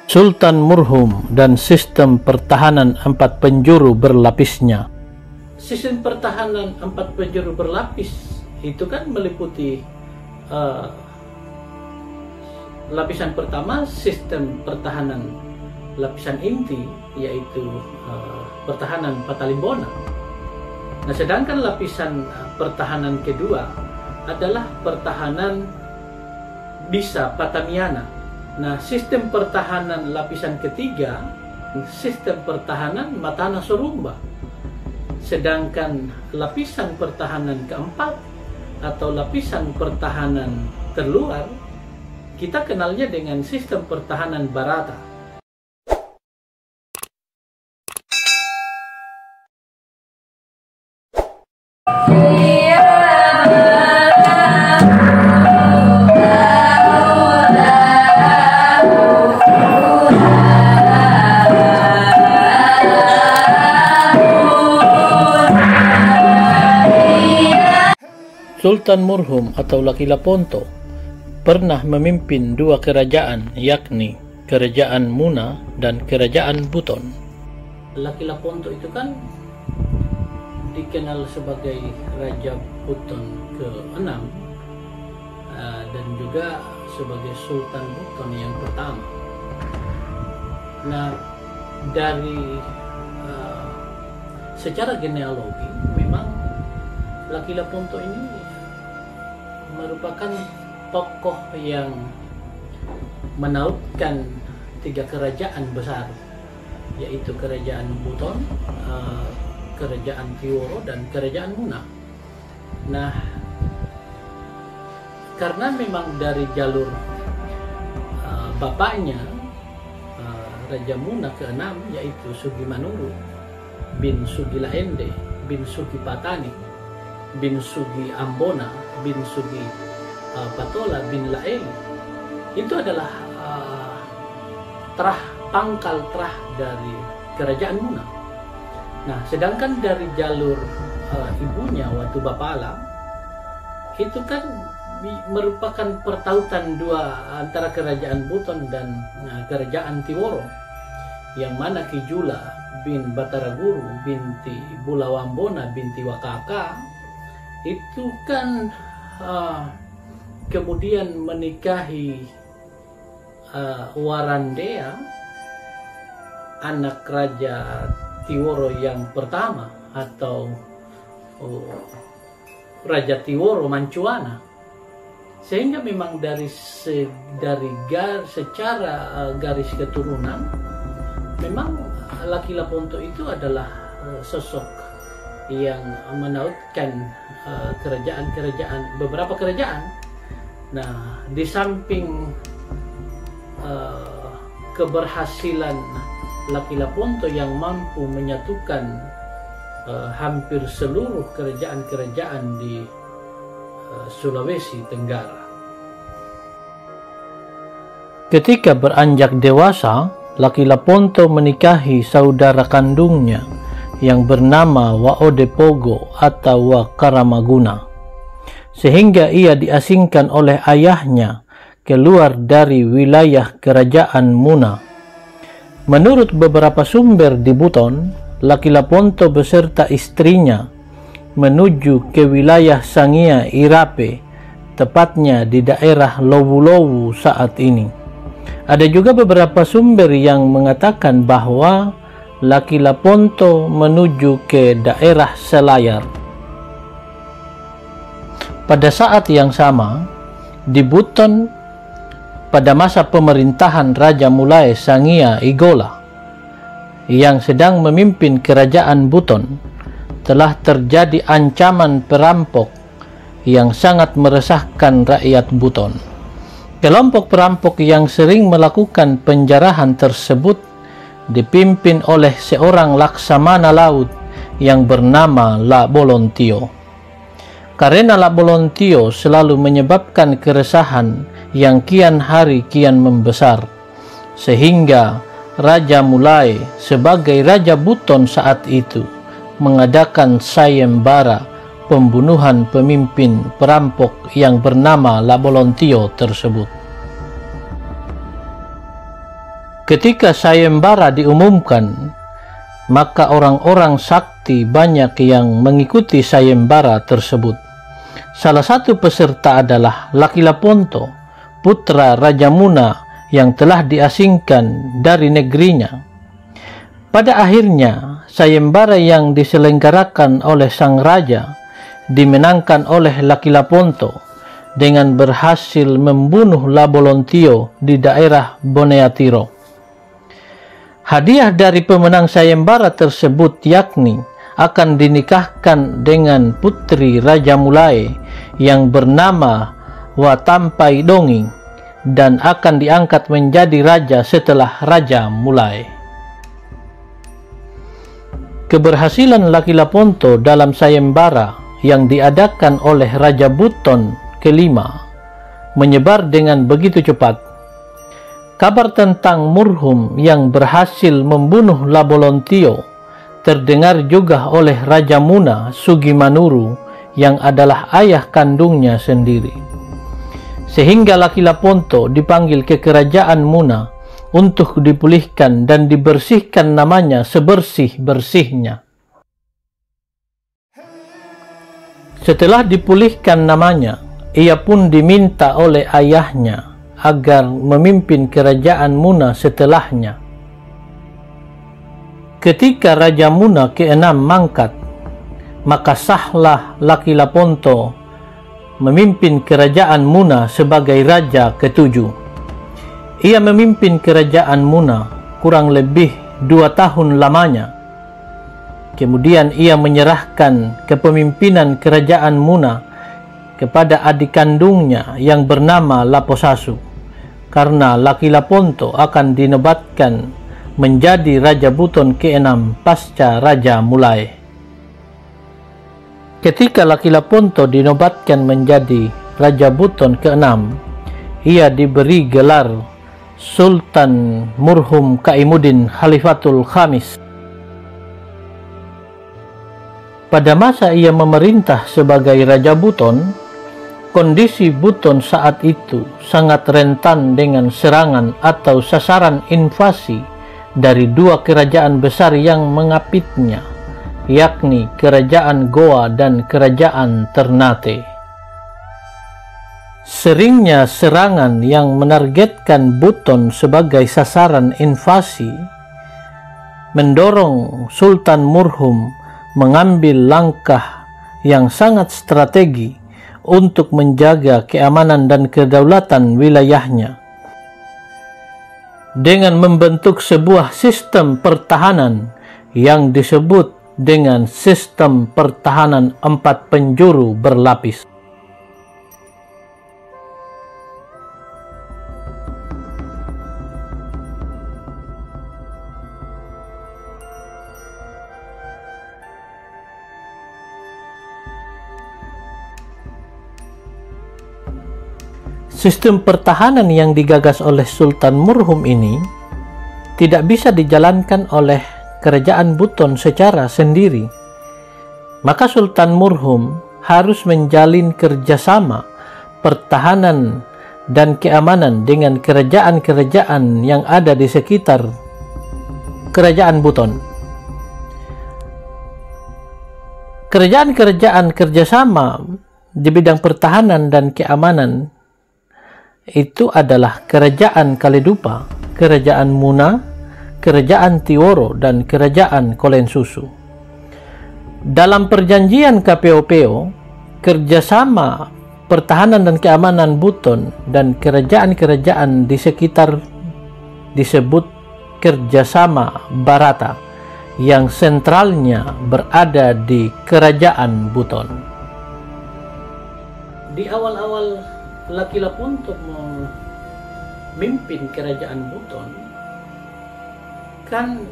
Sultan Murhum dan sistem pertahanan 4 penjuru berlapisnya. Sistem pertahanan 4 penjuru berlapis itu kan meliputi lapisan pertama sistem pertahanan lapisan inti, yaitu pertahanan Patalimbona. Nah, sedangkan lapisan pertahanan kedua adalah pertahanan Bisa Patamiana. Nah, sistem pertahanan lapisan ketiga, sistem pertahanan Matana Sorumba. Sedangkan lapisan pertahanan keempat atau lapisan pertahanan terluar, kita kenalnya dengan sistem pertahanan Barata. Sultan Murhum atau Laki Laponto pernah memimpin 2 kerajaan, yakni Kerajaan Muna dan Kerajaan Buton. Laki Laponto itu kan dikenal sebagai Raja Buton ke-6 dan juga sebagai Sultan Buton yang pertama. Nah, dari secara genealogi memang Laki Laponto ini merupakan tokoh yang menautkan 3 kerajaan besar, yaitu Kerajaan Buton, Kerajaan Tiworo, dan Kerajaan Muna. Nah, karena memang dari jalur bapaknya Raja Muna ke-6, yaitu Sugi Manuru bin Sugi Laende bin Sugi Patani bin Sugi Ambona bin Sugi Patola bin Laeli, itu adalah pangkal terah dari Kerajaan Muna. Nah, sedangkan dari jalur ibunya Watu Bapala itu kan merupakan pertautan antara Kerajaan Buton dan Kerajaan Tiworo, yang mana Ki Jula bin Bataraguru binti Bulawambona binti Wakaka itu kan kemudian menikahi Warandea, anak Raja Tiworo yang pertama atau Raja Tiworo Mancuana. Sehingga memang secara garis keturunan memang Laki Laponto itu adalah sosok yang menautkan beberapa kerajaan. Nah, di samping keberhasilan Laki Laponto yang mampu menyatukan hampir seluruh kerajaan-kerajaan di Sulawesi Tenggara. Ketika beranjak dewasa, Laki Laponto menikahi saudara kandungnya yang bernama Waodepogo atau Wakaramaguna, sehingga ia diasingkan oleh ayahnya keluar dari wilayah Kerajaan Muna. Menurut beberapa sumber di Buton, Laki Laponto beserta istrinya menuju ke wilayah Sangia Irape, tepatnya di daerah Lowu-Lowu saat ini. Ada juga beberapa sumber yang mengatakan bahwa Laki Laponto menuju ke daerah Selayar. Pada saat yang sama, di Buton, pada masa pemerintahan Raja Mulai Sangia Igola yang sedang memimpin Kerajaan Buton, telah terjadi ancaman perampok yang sangat meresahkan rakyat Buton. Kelompok perampok yang sering melakukan penjarahan tersebut dipimpin oleh seorang laksamana laut yang bernama La Bolontio. Karena La Bolontio selalu menyebabkan keresahan yang kian hari kian membesar, sehingga Raja Mulai sebagai Raja Buton saat itu mengadakan sayembara pembunuhan pemimpin perampok yang bernama La Bolontio tersebut. Ketika sayembara diumumkan, maka orang-orang sakti banyak yang mengikuti sayembara tersebut. Salah satu peserta adalah Lakilaponto, putra Raja Muna yang telah diasingkan dari negerinya. Pada akhirnya, sayembara yang diselenggarakan oleh sang raja dimenangkan oleh Lakilaponto dengan berhasil membunuh Labolontio di daerah Boneatiro. Hadiah dari pemenang sayembara tersebut yakni akan dinikahkan dengan putri Raja Mulai yang bernama Watampai Donging dan akan diangkat menjadi raja setelah Raja Mulai. Keberhasilan Lakilaponto dalam sayembara yang diadakan oleh Raja Buton kelima menyebar dengan begitu cepat. Kabar tentang Murhum yang berhasil membunuh Labolontio terdengar juga oleh Raja Muna Sugimanuru yang adalah ayah kandungnya sendiri. Sehingga Lakilaponto dipanggil ke kerajaan Muna untuk dipulihkan dan dibersihkan namanya sebersih-bersihnya. Setelah dipulihkan namanya, ia pun diminta oleh ayahnya agar memimpin kerajaan Muna setelahnya. Ketika Raja Muna ke-6 mangkat, maka sahlah Lakilaponto memimpin kerajaan Muna sebagai raja ke-7. Ia memimpin kerajaan Muna kurang lebih 2 tahun lamanya. Kemudian ia menyerahkan kepemimpinan kerajaan Muna kepada adik kandungnya yang bernama Laposasu, karena Lakilaponto akan dinobatkan menjadi Raja Buton ke-6 pasca Raja Mulai. Ketika Lakilaponto dinobatkan menjadi Raja Buton ke-6, ia diberi gelar Sultan Murhum Kaimuddin Khalifatul Khamis. Pada masa ia memerintah sebagai Raja Buton, kondisi Buton saat itu sangat rentan dengan serangan atau sasaran invasi dari 2 kerajaan besar yang mengapitnya, yakni Kerajaan Goa dan Kerajaan Ternate. Seringnya serangan yang menargetkan Buton sebagai sasaran invasi mendorong Sultan Murhum mengambil langkah yang sangat strategi untuk menjaga keamanan dan kedaulatan wilayahnya dengan membentuk sebuah sistem pertahanan yang disebut dengan sistem pertahanan 4 penjuru berlapis. Sistem pertahanan yang digagas oleh Sultan Murhum ini tidak bisa dijalankan oleh kerajaan Buton secara sendiri. Maka Sultan Murhum harus menjalin kerjasama pertahanan dan keamanan dengan kerajaan-kerajaan yang ada di sekitar kerajaan Buton. Kerajaan-kerajaan kerjasama di bidang pertahanan dan keamanan itu adalah Kerajaan Kaledupa, Kerajaan Muna, Kerajaan Tiworo, dan Kerajaan Kolensusu. Dalam perjanjian KPOPO, kerjasama pertahanan dan keamanan Buton dan kerajaan-kerajaan di sekitar disebut kerjasama Barata, yang sentralnya berada di Kerajaan Buton. Di awal-awal Lakilaponto memimpin kerajaan Buton, kan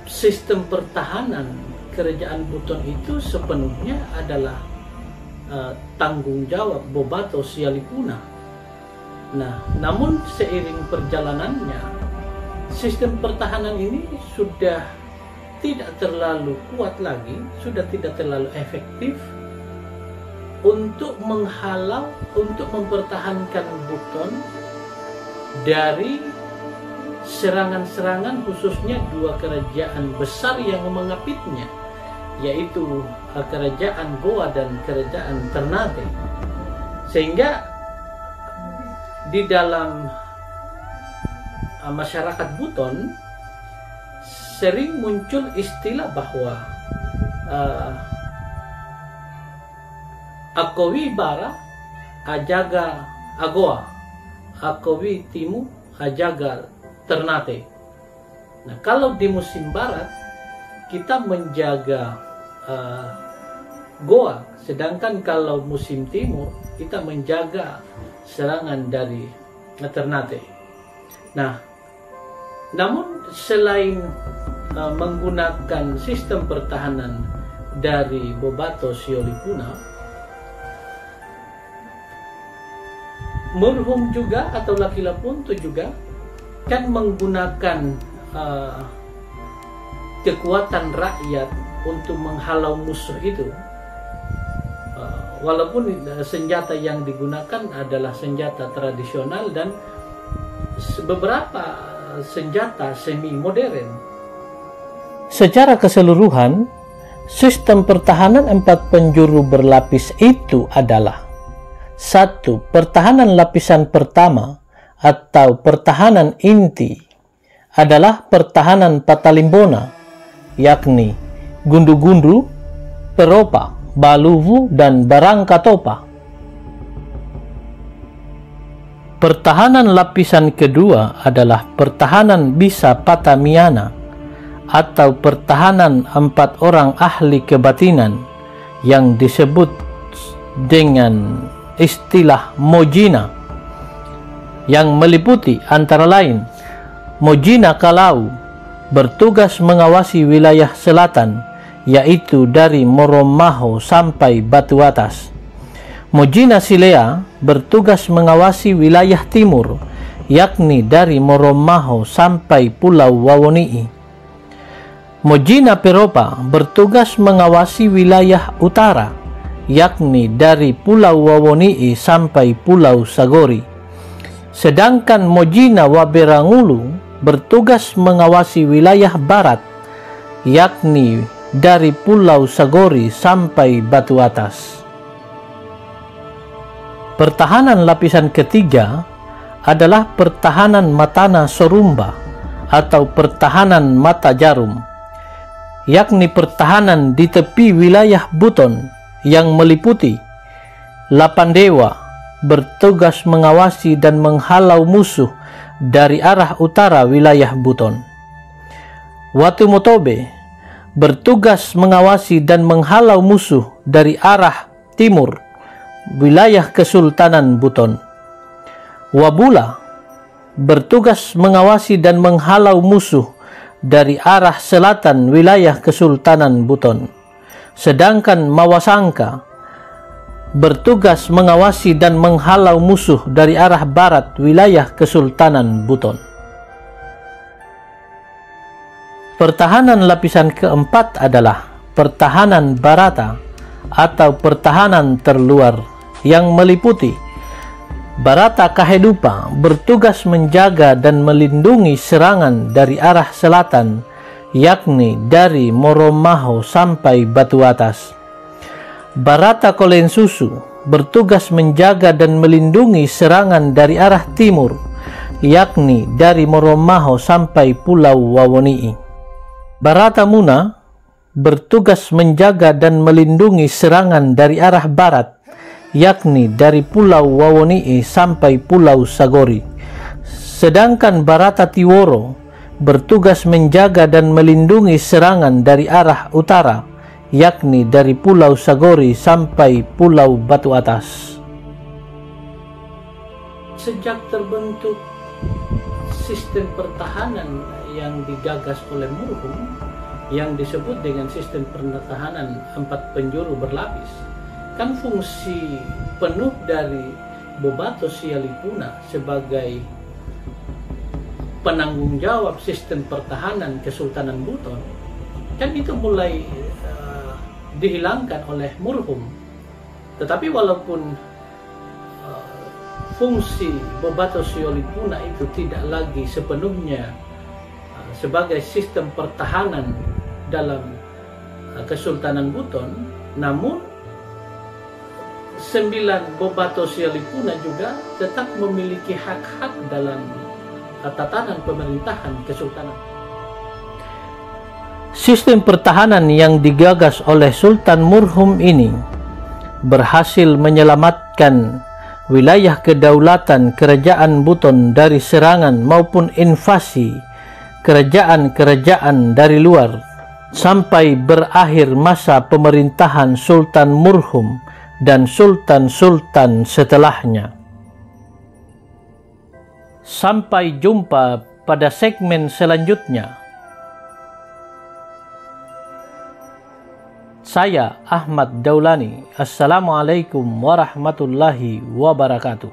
sistem pertahanan kerajaan Buton itu sepenuhnya adalah tanggung jawab Bobato Sialipuna. Nah, namun seiring perjalanannya, sistem pertahanan ini sudah tidak terlalu kuat lagi, sudah tidak terlalu efektif untuk menghalau, untuk mempertahankan Buton dari serangan-serangan khususnya dua kerajaan besar yang mengapitnya, yaitu kerajaan Goa dan kerajaan Ternate. Sehingga di dalam masyarakat Buton sering muncul istilah bahwa Akowi Bara ajaga Agoa, Akowi Timu ajaga Ternate. Nah, kalau di musim barat kita menjaga Goa, sedangkan kalau musim timur kita menjaga serangan dari Ternate. Nah, namun selain menggunakan sistem pertahanan dari Bobato Siolipuna, Murhum juga atau Laki Lapunto juga kan menggunakan kekuatan rakyat untuk menghalau musuh itu. Walaupun senjata yang digunakan adalah senjata tradisional dan beberapa senjata semi modern. Secara keseluruhan, sistem pertahanan 4 penjuru berlapis itu adalah: 1. Pertahanan lapisan pertama atau pertahanan inti adalah pertahanan Patalimbona, yakni Gundu-Gundu, Peropa, Baluvu, dan Barangkatopa. Pertahanan lapisan kedua adalah pertahanan Bisa Patamiana atau pertahanan 4 orang ahli kebatinan yang disebut dengan istilah Mojina, yang meliputi antara lain Mojina Kalau, bertugas mengawasi wilayah selatan, yaitu dari Moromaho sampai Batu Atas. Mojina Silea bertugas mengawasi wilayah timur, yakni dari Moromaho sampai Pulau Wawonii. Mojina Peropa bertugas mengawasi wilayah utara, yakni dari Pulau Wawonii sampai Pulau Sagori. Sedangkan Mojina Waberangulu bertugas mengawasi wilayah barat, yakni dari Pulau Sagori sampai Batu Atas. Pertahanan lapisan ketiga adalah pertahanan Matana Sorumba atau pertahanan Mata Jarum, yakni pertahanan di tepi wilayah Buton yang meliputi Lapandewa, bertugas mengawasi dan menghalau musuh dari arah utara wilayah Buton. Watumotobe bertugas mengawasi dan menghalau musuh dari arah timur wilayah Kesultanan Buton. Wabula bertugas mengawasi dan menghalau musuh dari arah selatan wilayah Kesultanan Buton. Sedangkan Mawasangka bertugas mengawasi dan menghalau musuh dari arah barat wilayah Kesultanan Buton. Pertahanan lapisan keempat adalah pertahanan Barata atau pertahanan terluar, yang meliputi Barata Kahedupa, bertugas menjaga dan melindungi serangan dari arah selatan, yakni dari Moromaho sampai Batu Atas. Barata Kolensusu bertugas menjaga dan melindungi serangan dari arah timur, yakni dari Moromaho sampai Pulau Wawonii. Barata Muna bertugas menjaga dan melindungi serangan dari arah barat, yakni dari Pulau Wawonii sampai Pulau Sagori. Sedangkan Barata Tiworo bertugas menjaga dan melindungi serangan dari arah utara, yakni dari Pulau Sagori sampai Pulau Batu Atas. Sejak terbentuk sistem pertahanan yang digagas oleh Murhum, yang disebut dengan sistem pertahanan 4 penjuru berlapis, kan fungsi penuh dari Bobato Siolipuna sebagai penanggung jawab sistem pertahanan Kesultanan Buton kan itu mulai dihilangkan oleh Murhum. Tetapi walaupun fungsi Bobato Siolipuna itu tidak lagi sepenuhnya sebagai sistem pertahanan dalam Kesultanan Buton, namun 9 Bobato Siolipuna juga tetap memiliki hak-hak dalam tatanan pemerintahan Kesultanan. Sistem pertahanan yang digagas oleh Sultan Murhum ini berhasil menyelamatkan wilayah kedaulatan Kerajaan Buton dari serangan maupun invasi kerajaan-kerajaan dari luar, sampai berakhir masa pemerintahan Sultan Murhum dan sultan-sultan setelahnya. Sampai jumpa pada segmen selanjutnya. Saya Ahmad Daulani. Assalamualaikum warahmatullahi wabarakatuh.